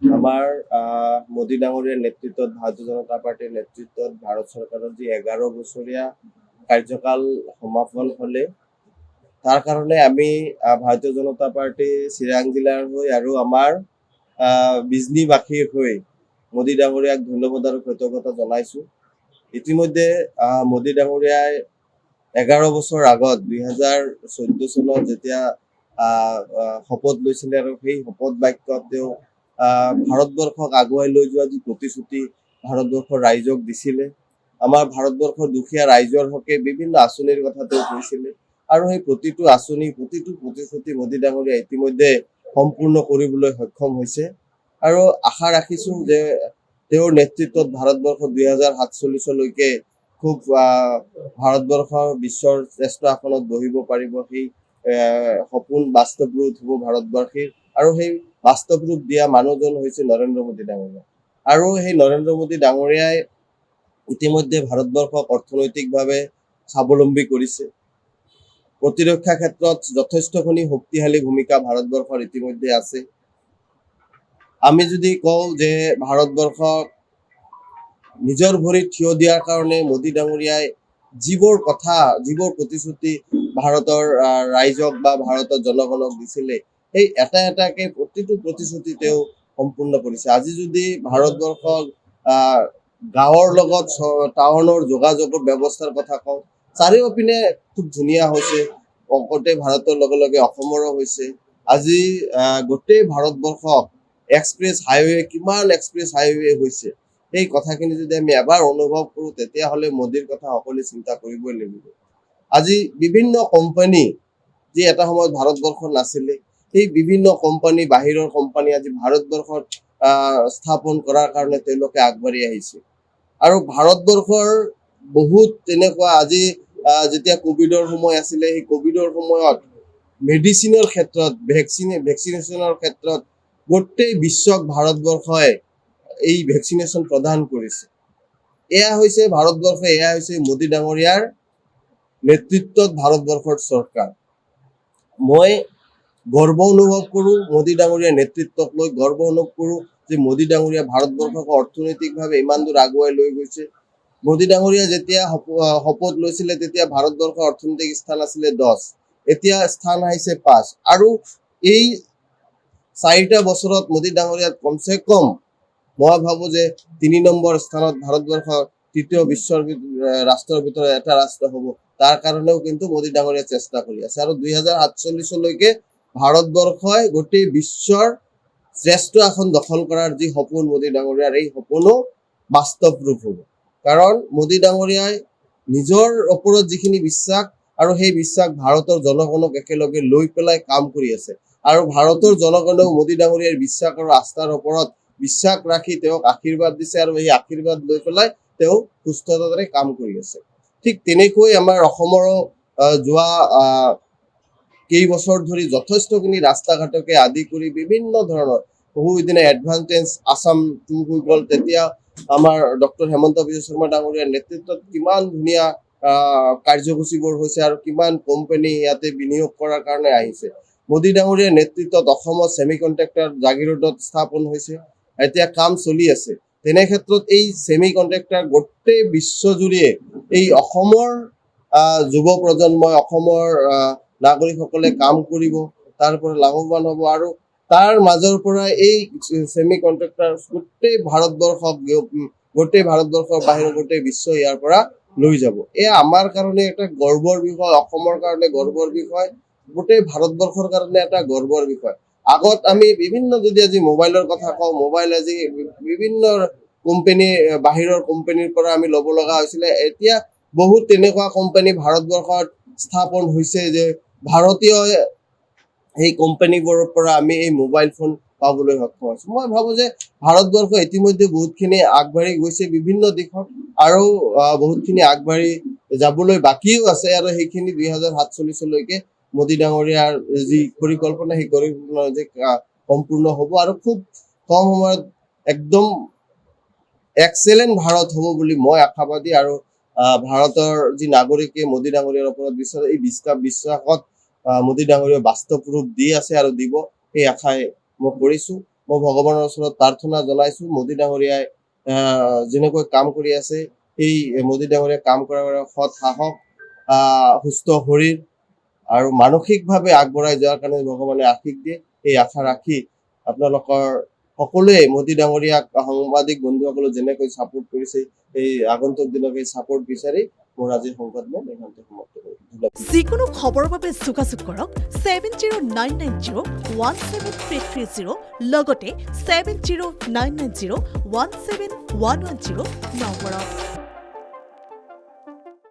আমাৰ মোদী ডাঙৰীয়াৰ নেতৃত্বত ভাৰতীয় জনতা পাৰ্টীৰ নেতৃত্বত ভাৰত চৰকাৰৰ যি 11 বছৰীয়া কাৰ্যকাল সমাপন হ'লে তাৰ কাৰণে আমি ভাৰতীয় জনতা পাৰ্টি চিৰাং জিলাৰ হৈ আৰু আমাৰ বিজনীবাসীৰ হৈ মোদী ডাঙৰীয়াক ধন্যবাদ আৰু কৃতজ্ঞতা জনাইছোঁ। ইতিমধ্যে মোদী ডাঙৰীয়াই 11 বছৰ আগত 2014 চনত যেতিয়া শপত লৈছিলে আৰু সেই শপত বাক্যত তেওঁ ভাৰতবৰ্ষক আগুৱাই লৈ যোৱা যি প্ৰতিশ্ৰুতি ভাৰতবৰ্ষৰ ৰাইজক দিছিলে, আমাৰ ভাৰতবৰ্ষৰ দুখীয়া ৰাইজৰ হকে বিভিন্ন আঁচনিৰ কথা তেওঁ কৈছিলে আৰু সেই প্ৰতিটো আঁচনি প্ৰতিটো প্ৰতিশ্ৰুতি মোদী ডাঙৰীয়াই ইতিমধ্যে সম্পূৰ্ণ কৰিবলৈ সক্ষম হৈছে আৰু আশা ৰাখিছোঁ যে তেওঁৰ নেতৃত্বত ভাৰতবৰ্ষ 2047 খুব ভাৰতবৰ্ষ বিশ্বৰ শ্ৰেষ্ঠ আসনত বহিব পাৰিব। সেই সপোন বাস্তৱ ৰূপ হ'ব ভাৰতবাসীৰ আৰু সেই বাস্তৱ ৰূপ দিয়া মানুহজন হৈছে নৰেন্দ্ৰ মোদী ডাঙৰীয়া আৰু সেই নৰেন্দ্ৰ মোদী ডাঙৰীয়াই ইতিমধ্যে ভাৰতবৰ্ষক অৰ্থনৈতিকভাৱে স্বাৱলম্বী কৰিছে। প্ৰতিৰক্ষা ক্ষেত্ৰত যথেষ্টখিনি শক্তিশালী ভূমিকা ভাৰতবৰ্ষৰ ইতিমধ্যে আছে। আমি যদি কওঁ যে ভাৰতবৰ্ষক নিজৰ ভৰিত থিয় দিয়াৰ কাৰণে মোদী ডাঙৰীয়াই যিবোৰ কথা যিবোৰ প্ৰতিশ্ৰুতি ভাৰতৰ ৰাইজক বা ভাৰতৰ জনগণক দিছিলে সেই এটা এটাকে প্ৰতিটো প্ৰতিশ্ৰুতি তেওঁ সম্পূৰ্ণ কৰিছে। আজি যদি ভাৰতবৰ্ষক গাঁৱৰ লগত টাউনৰ যোগাযোগৰ ব্যৱস্থাৰ কথা কওঁ, চাৰিওপিনে খুব ধুনীয়া হৈছে। গোটেই ভাৰতৰ লগে লগে অসমৰো হৈছে। আজি গোটেই ভাৰতবৰ্ষক এক্সপ্ৰেছ হাইৱে কিমান এক্সপ্ৰেছ হাইৱে হৈছে সেই কথাখিনি যদি আমি এবাৰ অনুভৱ কৰোঁ তেতিয়াহ'লে মোদীৰ কথা সকলোৱে চিন্তা কৰিবই লাগিব। আজি বিভিন্ন কোম্পানী যি এটা সময়ত ভাৰতবৰ্ষত নাছিলে সেই বিভিন্ন কোম্পানী বাহিৰৰ কোম্পানী আজি ভাৰতবৰ্ষত স্থাপন কৰাৰ কাৰণে তেওঁলোকে আগবাঢ়ি আহিছে আৰু ভাৰতবৰ্ষৰ বহুত তেনেকুৱা আজি যেতিয়া কোভিডৰ সময় আছিলে সেই কোভিডৰ সময়ত মেডিচিনৰ ক্ষেত্ৰত ভেকচিনেশ্যনৰ ক্ষেত্ৰত গোটেই বিশ্বক ভাৰতবৰ্ষই এই ভেকচিনেশ্যন প্ৰদান কৰিছে। এয়া হৈছে ভাৰতবৰ্ষ, এয়া হৈছে মোদী ডাঙৰীয়াৰ নেতৃত্বত ভাৰতবৰ্ষৰ চৰকাৰ। মই গৰ্ব অনুভৱ কৰোঁ মোদী ডাঙৰীয়াৰ নেতৃত্বক লৈ, গৰ্ব অনুভৱ কৰোঁ যে মোদী ডাঙৰীয়া ভাৰতবৰ্ষক অৰ্থনৈতিকভাৱে ইমান দূৰ আগুৱাই লৈ গৈছে। মোদী ডাঙৰীয়া যেতিয়া শপত লৈছিলে তেতিয়া ভাৰতবৰ্ষৰ অৰ্থনৈতিক স্থান আছিলে 10, এতিয়া স্থান আহিছে 5 আৰু এই 4টা বছৰত মোদী ডাঙৰীয়াত কমচে কম মই ভাবোঁ যে 3 নম্বৰ স্থানত ভাৰতবৰ্ষৰ তৃতীয় বিশ্বৰ ৰাষ্ট্ৰৰ ভিতৰত এটা ৰাষ্ট্ৰ হ'ব। তাৰ কাৰণেও কিন্তু মোদী ডাঙৰীয়াই চেষ্টা কৰি আছে আৰু 2047 ভাৰতবৰ্ষই গোটেই বিশ্বৰ শ্ৰেষ্ঠ আসন দখল কৰাৰ যি সপোন মোদী ডাঙৰীয়াৰ এই সপোনো বাস্তৱ ৰূপ হ'ব। কাৰণ মোদী ডাঙৰীয়াই নিজৰ ওপৰত যিখিনি বিশ্বাস আৰু সেই বিশ্বাস ভাৰতৰ জনগণক একেলগে লৈ পেলাই কাম কৰি আছে আৰু ভাৰতৰ জনগণেও মোদী ডাঙৰীয়াৰ বিশ্বাস আৰু আস্থাৰ ওপৰত বিশ্বাস ৰাখি তেওঁক আশীৰ্বাদ দিছে আৰু এই আশীৰ্বাদ লৈ পেলাই তেওঁ সুস্থতাৰে কাম কৰি আছে। ঠিক তেনেকৈ আমাৰ অসমৰো যোৱা কেইবছৰ ধৰি যথেষ্টখিনি ৰাস্তা ঘাটকে আদি কৰি বিভিন্ন ধৰণৰ বহুদিনে এডভান্টেজ আছাম 2 হৈ গ'ল। তেতিয়া আমাৰ ডক্টৰ হেমন্ত বিশ্ব শৰ্মা ডাঙৰীয়াৰ নেতৃত্বত কিমান ধুনীয়া কাৰ্যসূচীবোৰ হৈছে আৰু কিমান কোম্পানী ইয়াতে বিনিয়োগ কৰাৰ কাৰণে আহিছে। মোদী ডাঙৰীয়াৰ নেতৃত্বত অসমত ছেমি কণ্ডাক্টৰ জাগিৰোডত স্থাপন হৈছে, এতিয়া কাম চলি আছে। তেনে ক্ষেত্ৰত এই ছেমি কণ্ডাক্টৰ গোটেই বিশ্বজুৰিয়ে এই অসমৰ যুৱ প্ৰজন্মই অসমৰ নাগৰিকসকলে কাম কৰিব, তাৰ পৰা লাভৱান হ'ব আৰু তাৰ মাজৰ পৰা এই ছেমি কণ্ডাক্টৰ গোটেই ভাৰতবৰ্ষৰ বাহিৰৰ গোটেই বিশ্ব ইয়াৰ পৰা লৈ যাব। এয়া আমাৰ কাৰণে এটা গৰ্বৰ বিষয়, অসমৰ কাৰণে গৰ্বৰ বিষয়, গোটেই ভাৰতবৰ্ষৰ কাৰণে এটা গৰ্বৰ বিষয়। আগত আমি বিভিন্ন যদি আজি মোবাইলৰ কথা কওঁ, মোবাইল আজি বিভিন্ন কোম্পানী বাহিৰৰ কোম্পানীৰ পৰা আমি ল'ব লগা হৈছিলে। এতিয়া বহুত তেনেকুৱা কোম্পানী ভাৰতবৰ্ষত স্থাপন হৈছে যে ভাৰতীয় সেই কোম্পানীবোৰৰ পৰা আমি এই মোবাইল ফোন পাবলৈ সক্ষম হৈছোঁ। মই ভাবোঁ যে ভাৰতবৰ্ষ ইতিমধ্যে বহুতখিনি আগবাঢ়ি গৈছে বিভিন্ন দিশত আৰু বহুতখিনি আগবাঢ়ি যাবলৈ বাকীও আছে আৰু সেইখিনি 2047 মোদী ডাঙৰীয়াৰ যি পৰিকল্পনা সেই পৰিকল্পনা সম্পূৰ্ণ হ'ব আৰু খুব কম সময়ত একদম এক্সেলেণ্ট ভাৰত হ'ব বুলি মই আশাবাদী আৰু ভাৰতৰ যি নাগৰিকে মোদী ডাঙৰীয়াৰ ওপৰত বিশ্বাস, এই বিশ্বাসত মোদী ডাঙৰীয়াই বাস্তৱ ৰূপ দি আছে আৰু দিব, সেই আশাই মই কৰিছোঁ। মই ভগৱানৰ ওচৰত প্ৰাৰ্থনা জনাইছোঁ মোদী ডাঙৰীয়াই যেনেকৈ কাম কৰি আছে এই মোদী ডাঙৰীয়াই কাম কৰাৰ সৎ সাহস সুস্থ শৰীৰ আৰু মানসিকভাৱে আগবঢ়াই যোৱাৰ কাৰণে ভগৱানে আশীষ দিয়ে এই আশা ৰাখি আপোনালোকৰ সকলোৱে মোদী ডাঙৰীয়াক সাংবাদিক বন্ধুসকলে যেনেকৈ ছাপোৰ্ট কৰিছে এই আগন্তুক দিনক এই ছাপোৰ্ট বিচাৰি মোৰ আজিৰ সংবাদমেল এইখানতে সমাপ্ত কৰিলোঁ ধন্যবাদ যিকোনো খবৰৰ বাবে যোগাযোগ কৰক 7099017330 লগতে 7099017110 নম্বৰত।